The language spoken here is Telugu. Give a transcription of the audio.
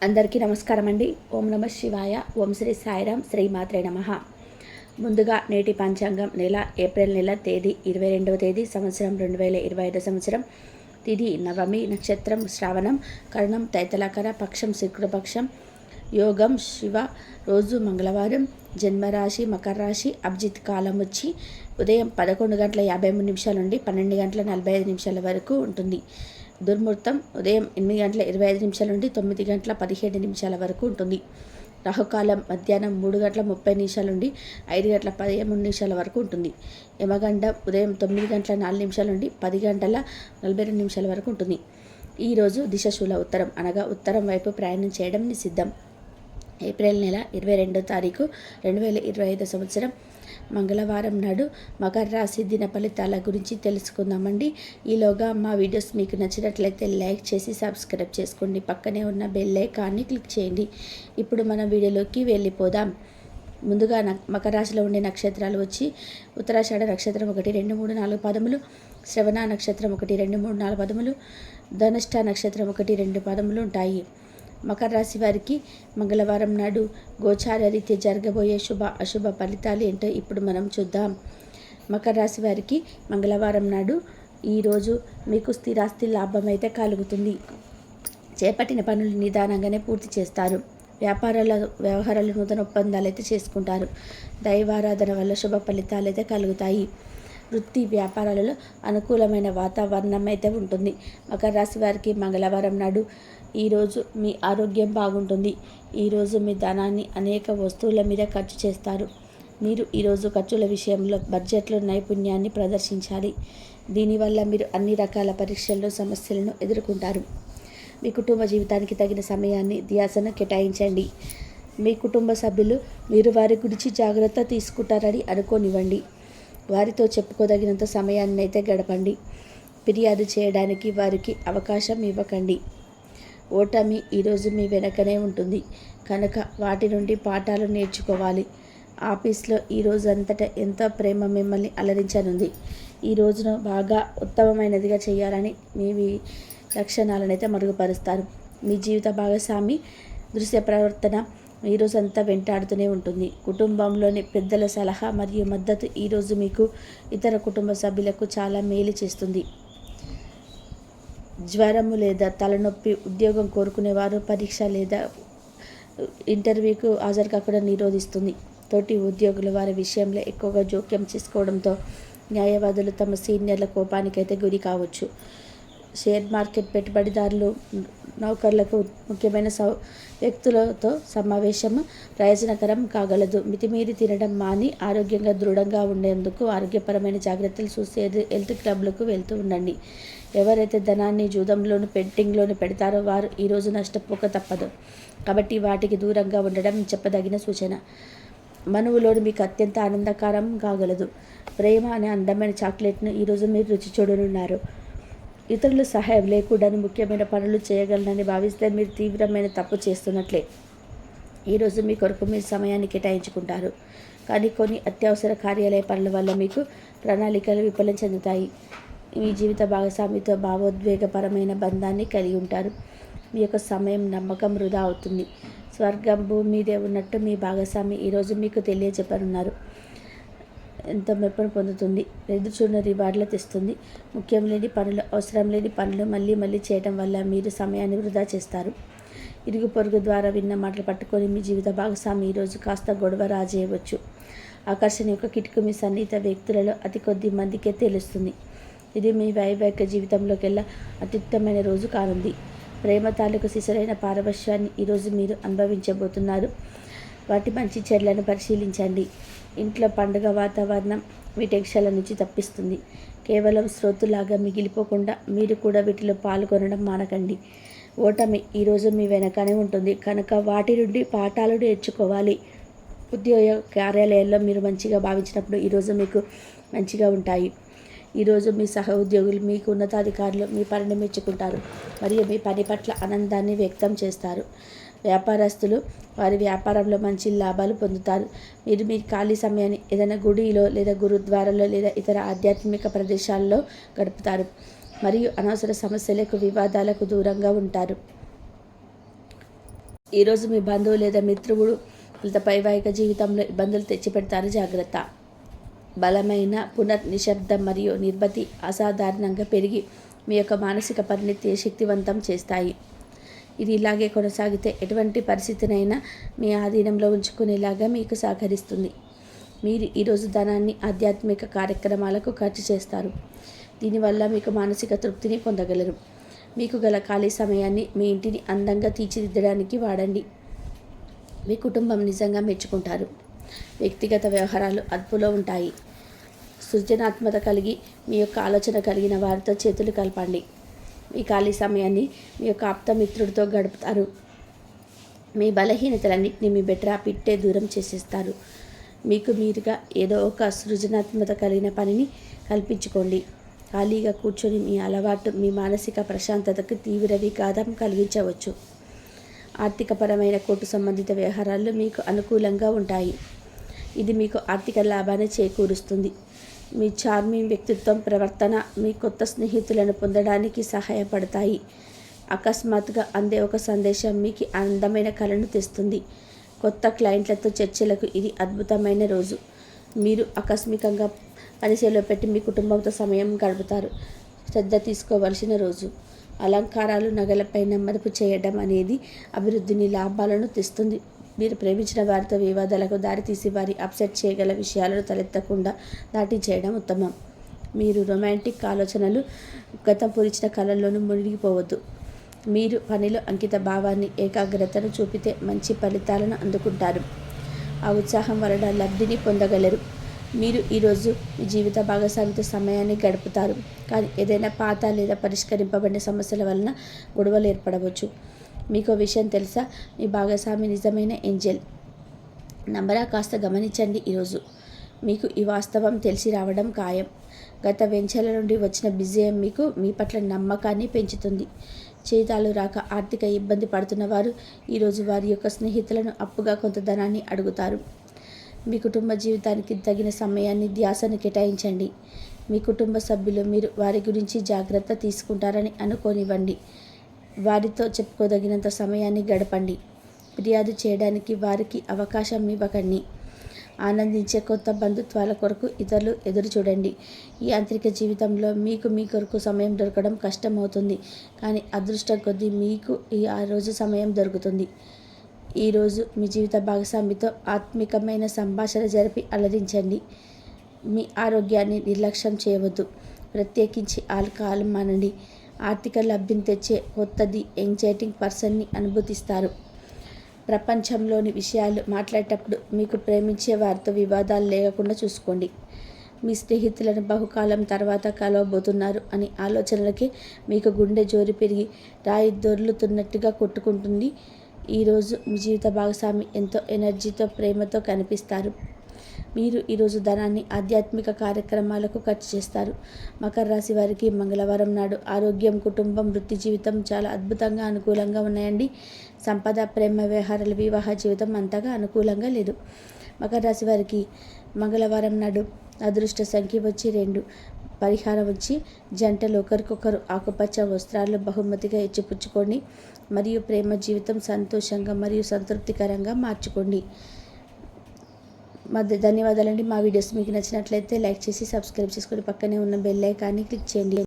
అందరికీ నమస్కారం అండి. ఓం నమ శివాయ. ఓం శ్రీ సాయిరాం. శ్రీమాత్రే నమః. ముందుగా నేటి పంచాంగం ఏప్రిల్ నెల తేదీ 22వ తేదీ సంవత్సరం 2025 సంవత్సరం. తిథి నవమి, నక్షత్రం శ్రావణం, కరణం తైతలకర, పక్షం శుక్రపక్షం, యోగం శివ, రోజు మంగళవారం, జన్మరాశి మకర రాశి, అభిజిత్ కాలం వచ్చి ఉదయం 11:53 నుండి 12:45 వరకు ఉంటుంది. దుర్ముహూర్తం ఉదయం 8:25 నుండి 9:17 వరకు ఉంటుంది. రాహుకాలం మధ్యాహ్నం 3:30 నుండి 5:13 వరకు ఉంటుంది. యమగండం ఉదయం 9:04 నుండి 10:42 వరకు ఉంటుంది. ఈరోజు దిశశూల ఉత్తరం అనగా ఉత్తరం వైపు ప్రయాణం చేయడం నిషిద్ధం. ఏప్రిల్ నెల 22వ తారీఖు 2025 సంవత్సరం మంగళవారం నాడు మకర రాశి దిన ఫలితాల గురించి తెలుసుకుందామండి. ఈలోగా మా వీడియోస్ మీకు నచ్చినట్లయితే లైక్ చేసి సబ్స్క్రైబ్ చేసుకోండి. పక్కనే ఉన్న బెల్ ఐకాన్ని క్లిక్ చేయండి. ఇప్పుడు మన వీడియోలోకి వెళ్ళిపోదాం. ముందుగా మకర రాశిలో ఉండే నక్షత్రాలు వచ్చి ఉత్తరాషాఢ నక్షత్రం 1, 2, 3, 4 పదములు, శ్రవణ నక్షత్రం 1, 2, 3, 4 పదములు, ధనిష్ట నక్షత్రం 1, 2 పదములు ఉంటాయి. మకర రాశి వారికి మంగళవారం నాడు గోచార రీత్యా జరగబోయే శుభ అశుభ ఫలితాలు ఏంటో ఇప్పుడు మనం చూద్దాం. మకర రాశి వారికి మంగళవారం నాడు ఈరోజు మీకు స్థిరాస్తి లాభం అయితే కలుగుతుంది. చేపట్టిన పనులు నిదానంగానే పూర్తి చేస్తారు. వ్యవహారాలు నూతన ఒప్పందాలు అయితే చేసుకుంటారు. దైవారాధన వల్ల శుభ ఫలితాలు అయితే కలుగుతాయి. వృత్తి వ్యాపారాలలో అనుకూలమైన వాతావరణం అయితే ఉంటుంది. మకర రాశి వారికి మంగళవారం నాడు ఈరోజు మీ ఆరోగ్యం బాగుంటుంది. ఈరోజు మీ ధనాన్ని అనేక వస్తువుల మీద ఖర్చు చేస్తారు. మీరు ఈరోజు ఖర్చుల విషయంలో బడ్జెట్లో నైపుణ్యాన్ని ప్రదర్శించాలి. దీనివల్ల మీరు అన్ని రకాల పరీక్షల్లో సమస్యలను ఎదుర్కొంటారు. మీ కుటుంబ జీవితానికి తగిన సమయాన్ని ధ్యాసను కేటాయించండి. మీ కుటుంబ సభ్యులు మీరు వారి గురించి జాగ్రత్త తీసుకుంటారని అనుకోనివ్వండి. వారితో చెప్పుకోదగినంత సమయాన్ని అయితే గడపండి. ఫిర్యాదు చేయడానికి వారికి అవకాశం ఇవ్వకండి. ఓటమి ఈరోజు మీ వెనకనే ఉంటుంది కనుక వాటి నుండి పాఠాలు నేర్చుకోవాలి. ఆఫీస్లో ఈరోజు అంతటా ఎంతో ప్రేమ మిమ్మల్ని అలరించనుంది. ఈ రోజును బాగా ఉత్తమమైనదిగా చేయాలని మీ లక్షణాలను అయితే మరుగుపరుస్తారు. మీ జీవిత భాగస్వామి దృశ్య ప్రవర్తన ఈరోజంతా వెంటాడుతూనే ఉంటుంది. కుటుంబంలోని పెద్దల సలహా మరియు మద్దతు ఈరోజు మీకు ఇతర కుటుంబ సభ్యులకు చాలా మేలు చేస్తుంది. జ్వరము లేదా తలనొప్పి, ఉద్యోగం కోరుకునేవారు పరీక్ష లేదా ఇంటర్వ్యూకు హాజరు కాకుండా నిరోధిస్తుంది. తోటి ఉద్యోగులు వారి విషయంలో ఎక్కువగా జోక్యం చేసుకోవడంతో న్యాయవాదులు తమ సీనియర్ల కోపానికైతే గురి కావచ్చు. షేర్ మార్కెట్ పెట్టుబడిదారులు, నౌకర్లకు ముఖ్యమైన వ్యక్తులతో సమావేశం ప్రయోజనకరం కాగలదు. మితిమీరి తినడం మాని ఆరోగ్యంగా దృఢంగా ఉండేందుకు ఆరోగ్యపరమైన జాగ్రత్తలు చూసే హెల్త్ క్లబ్లకు వెళ్తూ ఉండండి. ఎవరైతే ధనాన్ని జూదంలోను బెట్టింగ్లోను పెడతారో వారు ఈరోజు నష్టపోక తప్పదు. కాబట్టి వాటికి దూరంగా ఉండడం చెప్పదగిన సూచన. మనువులోను మీకు అత్యంత ఆనందకరం కాగలదు. ప్రేమ అనే అందమైన చాక్లెట్ను ఈరోజు మీరు రుచి చూడనున్నారు. ఇతరుల సహాయం లేకుండా ముఖ్యమైన పనులు చేయగలనని భావిస్తే మీరు తీవ్రమైన తప్పు చేస్తున్నట్లే. ఈరోజు మీ కొరకు మీరు సమయాన్ని కేటాయించుకుంటారు. కానీ కొన్ని అత్యవసర కార్యాలయ పనుల వల్ల మీకు ప్రణాళికలు విఫలం చెందుతాయి. మీ జీవిత భాగస్వామితో భావోద్వేగపరమైన బంధాన్ని కలిగి ఉంటారు. మీ యొక్క సమయం నమ్మకం వృధా అవుతుంది. స్వర్గం భూమి మీదే ఉన్నట్టు మీ భాగస్వామి ఈరోజు మీకు తెలియజెప్పనున్నారు. ఎంతో మెప్పును పొందుతుంది. ఎదురుచూడిన రివార్డులు తెస్తుంది. ముఖ్యం లేని పనులు, అవసరం లేని పనులు మళ్ళీ చేయడం వల్ల మీరు సమయాన్ని వృధా చేస్తారు. ఇరుగు పొరుగు ద్వారా విన్న మాటలు పట్టుకొని మీ జీవిత భాగస్వామి ఈరోజు కాస్త గొడవ రాజేయవచ్చు. ఆకర్షణ యొక్క కిటుకు మీ సన్నిహిత వ్యక్తులలో అతి కొద్ది మందికే తెలుస్తుంది. ఇది మీ వైవాహిక జీవితంలోకెల్లా అత్యుత్తమైన రోజు కానుంది. ప్రేమ తాలూకు సిసలైన పారవశ్యాన్ని ఈరోజు మీరు అనుభవించబోతున్నారు. వాటి మంచి చెడులను పరిశీలించండి. ఇంట్లో పండుగ వాతావరణం మీ టెన్షన్ల నుంచి తప్పిస్తుంది. కేవలం శ్రోతులాగా మిగిలిపోకుండా మీరు కూడా వీటిలో పాల్గొనడం మానకండి. ఓటమి ఈరోజు మీ వెనకనే ఉంటుంది కనుక వాటి నుండి పాఠాలు నేర్చుకోవాలి. ఉద్యోగ కార్యాలయాల్లో మీరు మంచిగా భావించినప్పుడు ఈరోజు మీకు మంచిగా ఉంటాయి. ఈరోజు మీ సహ ఉద్యోగులు, మీకు ఉన్నతాధికారులు మీ పనిని మెచ్చుకుంటారు మరియు మీ పని పట్ల ఆనందాన్ని వ్యక్తం చేస్తారు. వ్యాపారస్తులు వారి వ్యాపారంలో మంచి లాభాలు పొందుతారు. మీరు మీ ఖాళీ సమయాన్ని ఏదైనా గుడిలో లేదా గురుద్వారాలో లేదా ఇతర ఆధ్యాత్మిక ప్రదేశాల్లో గడుపుతారు మరియు అనవసర సమస్యలకు, వివాదాలకు దూరంగా ఉంటారు. ఈరోజు మీ బంధువు లేదా మిత్రుడు వైవాహిక జీవితంలో ఇబ్బందులు తెచ్చిపెడతారు, జాగ్రత్త. బలమైన నిశ్శబ్దం మరియు నిర్భతి అసాధారణంగా పెరిగి మీ యొక్క మానసిక పరిణితి శక్తివంతం చేస్తాయి. ఇది ఇలాగే కొనసాగితే ఎటువంటి పరిస్థితినైనా మీ ఆధీనంలో ఉంచుకునేలాగా మీకు సహకరిస్తుంది. మీరు ఈరోజు ధనాన్ని ఆధ్యాత్మిక కార్యక్రమాలకు ఖర్చు చేస్తారు. దీనివల్ల మీకు మానసిక తృప్తిని పొందగలరు. మీకు గల ఖాళీ సమయాన్ని మీ ఇంటిని అందంగా తీర్చిదిద్దడానికి వాడండి. మీ కుటుంబం నిజంగా మెచ్చుకుంటారు. వ్యక్తిగత వ్యవహారాలు అదుపులో ఉంటాయి. సృజనాత్మక కలిగి మీ యొక్క ఆలోచన కలిగిన వారితో చేతులు కలపండి. మీ ఖాళీ సమయాన్ని మీ యొక్క ఆప్తమిత్రుడితో గడుపుతారు. మీ బలహీనతలన్నింటినీ మీ బెటరా పిట్టే దూరం చేసేస్తారు. మీకు మీరుగా ఏదో ఒక సృజనాత్మక కలిగిన పనిని కల్పించుకోండి. ఖాళీగా కూర్చొని మీ అలవాటు మీ మానసిక ప్రశాంతతకు తీవ్ర విఘాతం కలిగించవచ్చు. ఆర్థికపరమైన కోర్టు సంబంధిత వ్యవహారాలు మీకు అనుకూలంగా ఉంటాయి. ఇది మీకు ఆర్థిక లాభాన్ని చేకూరుస్తుంది. మీ చార్మింగ్ వ్యక్తిత్వం, ప్రవర్తన మీ కొత్త స్నేహితులను పొందడానికి సహాయపడతాయి. అకస్మాత్తుగా అందే ఒక సందేశం మీకు అందమైన కళను తెస్తుంది. కొత్త క్లయింట్లతో చర్చలకు ఇది అద్భుతమైన రోజు. మీరు ఆకస్మికంగా పరిచయలో పెట్టి మీ కుటుంబంతో సమయం గడుపుతారు. శ్రద్ధ తీసుకోవలసిన రోజు. అలంకారాలు, నగలపైన మదుపు చేయడం అనేది అభివృద్ధిని, లాభాలను తెస్తుంది. మీరు ప్రేమించిన వారితో వివాదాలకు దారితీసి వారి అప్సెట్ చేయగల విషయాలను తలెత్తకుండా దాటించేయడం ఉత్తమం. మీరు రొమాంటిక్ ఆలోచనలు, గతం పూరించిన కళల్లోనూ మునిగిపోవద్దు. మీరు పనిలో అంకిత భావాన్ని, ఏకాగ్రతను చూపితే మంచి ఫలితాలను అందుకుంటారు. ఆ ఉత్సాహం వలన లబ్ధిని పొందగలరు. మీరు ఈరోజు మీ జీవిత భాగస్వామితో సమయాన్ని గడుపుతారు. కానీ ఏదైనా పాత లేదా పరిష్కరింపబడిన సమస్యల వలన గొడవలు ఏర్పడవచ్చు. మీకు విషయం తెలుసా? మీ భాగస్వామి నిజమైన ఏంజెల్. నంబరా కాస్త గమనించండి. ఈరోజు మీకు ఈ వాస్తవం తెలిసి రావడం ఖాయం. గత వెంచర్ల నుండి వచ్చిన విజయం మీకు మీ పట్ల నమ్మకాన్ని పెంచుతుంది. జీతాలు రాక ఆర్థిక ఇబ్బంది పడుతున్న వారు ఈరోజు వారి యొక్క స్నేహితులను అప్పుగా కొంత ధనాన్ని అడుగుతారు. మీ కుటుంబ జీవితానికి తగిన సమయాన్ని, ధ్యాసను కేటాయించండి. మీ కుటుంబ సభ్యులు మీరు వారి గురించి జాగ్రత్త తీసుకుంటారని అనుకోనివ్వండి. వారితో చెప్పుకోదగినంత సమయాన్ని గడపండి. ఫిర్యాదు చేయడానికి వారికి అవకాశం ఇవ్వకండి. ఆనందించే కొత్త బంధుత్వాల కొరకు ఇతరులు ఎదురు చూడండి. ఈ యాంత్రిక జీవితంలో మీకు మీ కొరకు సమయం దొరకడం కష్టమవుతుంది. కానీ అదృష్టం కొద్దీ మీకు ఆ రోజు సమయం దొరుకుతుంది. ఈరోజు మీ జీవిత భాగస్వామితో ఆత్మికమైన సంభాషణ జరిపి అలరించండి. మీ ఆరోగ్యాన్ని నిర్లక్ష్యం చేయవద్దు. ప్రత్యేకించి ఆల్కహాల్ మానండి. ఆర్థిక లబ్ధిని తెచ్చే కొత్తది ఎంగ్జైటింగ్ పర్సన్ని అనుభూతిస్తారు. ప్రపంచంలోని విషయాలు మాట్లాడేటప్పుడు మీకు ప్రేమించే వారితో వివాదాలు లేకుండా చూసుకోండి. మీ స్నేహితులను బహుకాలం తర్వాత కలవబోతున్నారు అని ఆలోచనలకి మీకు గుండె జోరి పెరిగి రాయి దొర్లుతున్నట్టుగా కొట్టుకుంటుంది. ఈరోజు మీ జీవిత భాగస్వామి ఎంతో ఎనర్జీతో, ప్రేమతో కనిపిస్తారు. మీరు ఈరోజు ధనాన్ని ఆధ్యాత్మిక కార్యక్రమాలకు ఖర్చు చేస్తారు. మకర రాశి వారికి మంగళవారం నాడు ఆరోగ్యం, కుటుంబం, వృత్తి జీవితం చాలా అద్భుతంగా అనుకూలంగా ఉన్నాయండి. సంపద, ప్రేమ వ్యవహారాలు, వివాహ జీవితం అంతగా అనుకూలంగా లేదు. మకర రాశి వారికి మంగళవారం నాడు అదృష్ట సంఖ్య వచ్చి 2. పరిహారం వచ్చి జంటలు ఒకరికొకరు ఆకుపచ్చ వస్త్రాలు బహుమతిగా ఇచ్చిపుచ్చుకోండి మరియు ప్రేమ జీవితం సంతోషంగా మరియు సంతృప్తికరంగా మార్చుకోండి. ధన్యవాదాలండి. మా వీడియోస్ మీకు నచ్చినట్లయితే లైక్ చేసి సబ్స్క్రైబ్ చేసుకొని పక్కనే ఉన్న బెల్ ఐకాన్ని క్లిక్ చేయండి.